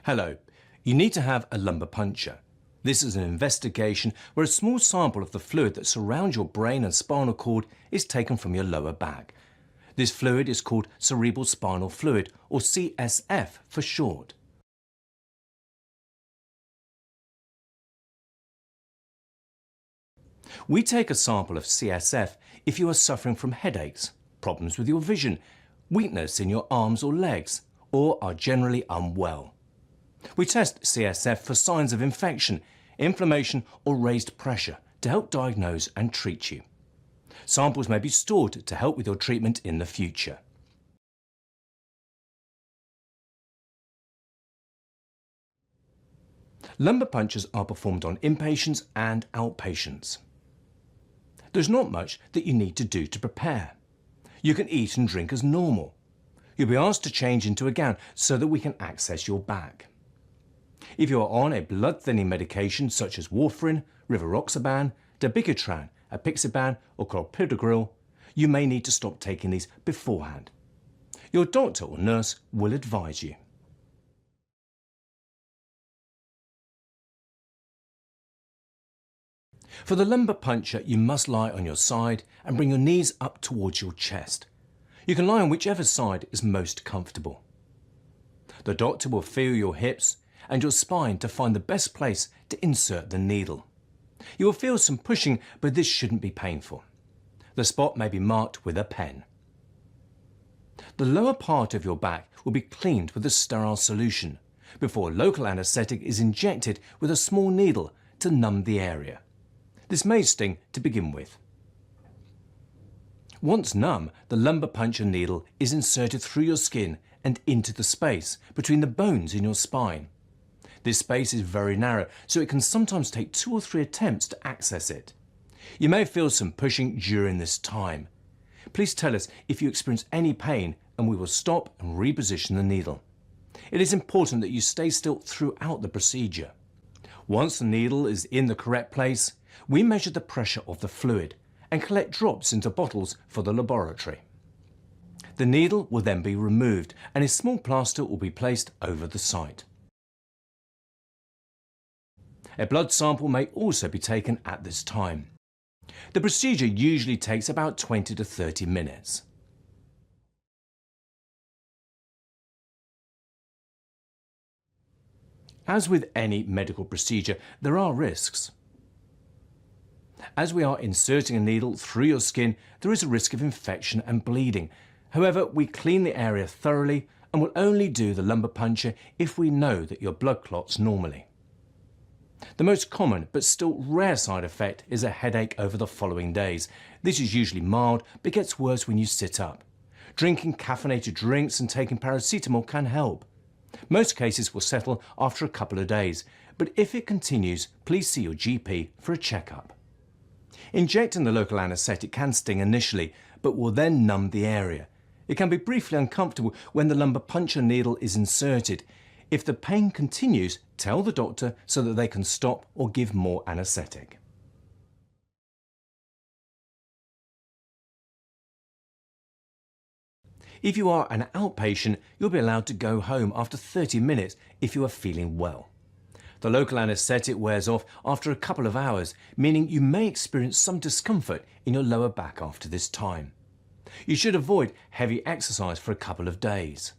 Hello. You need to have a lumbar puncture. This is an investigation where a small sample of the fluid that surrounds your brain and spinal cord is taken from your lower back. This fluid is called cerebral spinal fluid, or CSF for short. We take a sample of CSF if you are suffering from headaches, problems with your vision, weakness in your arms or legs, or are generally unwell. We test CSF for signs of infection, inflammation or raised pressure to help diagnose and treat you. Samples may be stored to help with your treatment in the future. Lumbar punctures are performed on inpatients and outpatients. There's not much that you need to do to prepare. You can eat and drink as normal. You'll be asked to change into a gown so that we can access your back. If you are on a blood-thinning medication such as warfarin, rivaroxaban, dabigatran, apixaban or clopidogrel, you may need to stop taking these beforehand. Your doctor or nurse will advise you. For the lumbar puncture, you must lie on your side and bring your knees up towards your chest. You can lie on whichever side is most comfortable. The doctor will feel your hips and your spine to find the best place to insert the needle. You will feel some pushing, but this shouldn't be painful. The spot may be marked with a pen. The lower part of your back will be cleaned with a sterile solution before local anaesthetic is injected with a small needle to numb the area. This may sting to begin with. Once numb, the lumbar puncture needle is inserted through your skin and into the space between the bones in your spine. This space is very narrow, so it can sometimes take 2 or 3 attempts to access it. You may feel some pushing during this time. Please tell us if you experience any pain and we will stop and reposition the needle. It is important that you stay still throughout the procedure. Once the needle is in the correct place, we measure the pressure of the fluid and collect drops into bottles for the laboratory. The needle will then be removed and a small plaster will be placed over the site. A blood sample may also be taken at this time. The procedure usually takes about 20 to 30 minutes. As with any medical procedure, there are risks. As we are inserting a needle through your skin, there is a risk of infection and bleeding. However, we clean the area thoroughly and will only do the lumbar puncture if we know that your blood clots normally. The most common but still rare side effect is a headache over the following days. This is usually mild but gets worse when you sit up. Drinking caffeinated drinks and taking paracetamol can help. Most cases will settle after a couple of days, but if it continues, please see your GP for a checkup. Injecting the local anaesthetic can sting initially, but will then numb the area. It can be briefly uncomfortable when the lumbar puncture needle is inserted. If the pain continues, tell the doctor so that they can stop or give more anaesthetic. If you are an outpatient, you'll be allowed to go home after 30 minutes if you are feeling well. The local anaesthetic wears off after a couple of hours, meaning you may experience some discomfort in your lower back after this time. You should avoid heavy exercise for a couple of days.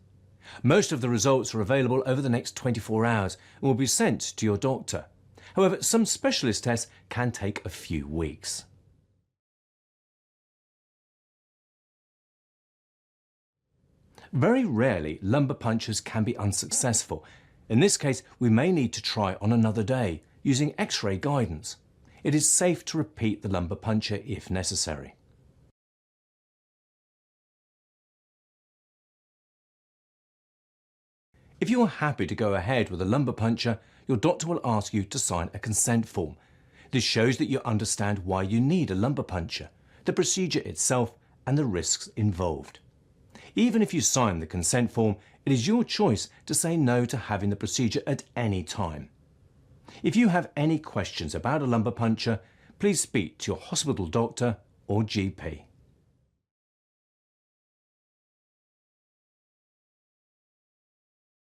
Most of the results are available over the next 24 hours and will be sent to your doctor. However, some specialist tests can take a few weeks. Very rarely, lumbar punctures can be unsuccessful. In this case, we may need to try on another day using X-ray guidance. It is safe to repeat the lumbar puncture if necessary. If you are happy to go ahead with a lumbar puncture, your doctor will ask you to sign a consent form. This shows that you understand why you need a lumbar puncture, the procedure itself and the risks involved. Even if you sign the consent form, it is your choice to say no to having the procedure at any time. If you have any questions about a lumbar puncture, please speak to your hospital doctor or GP.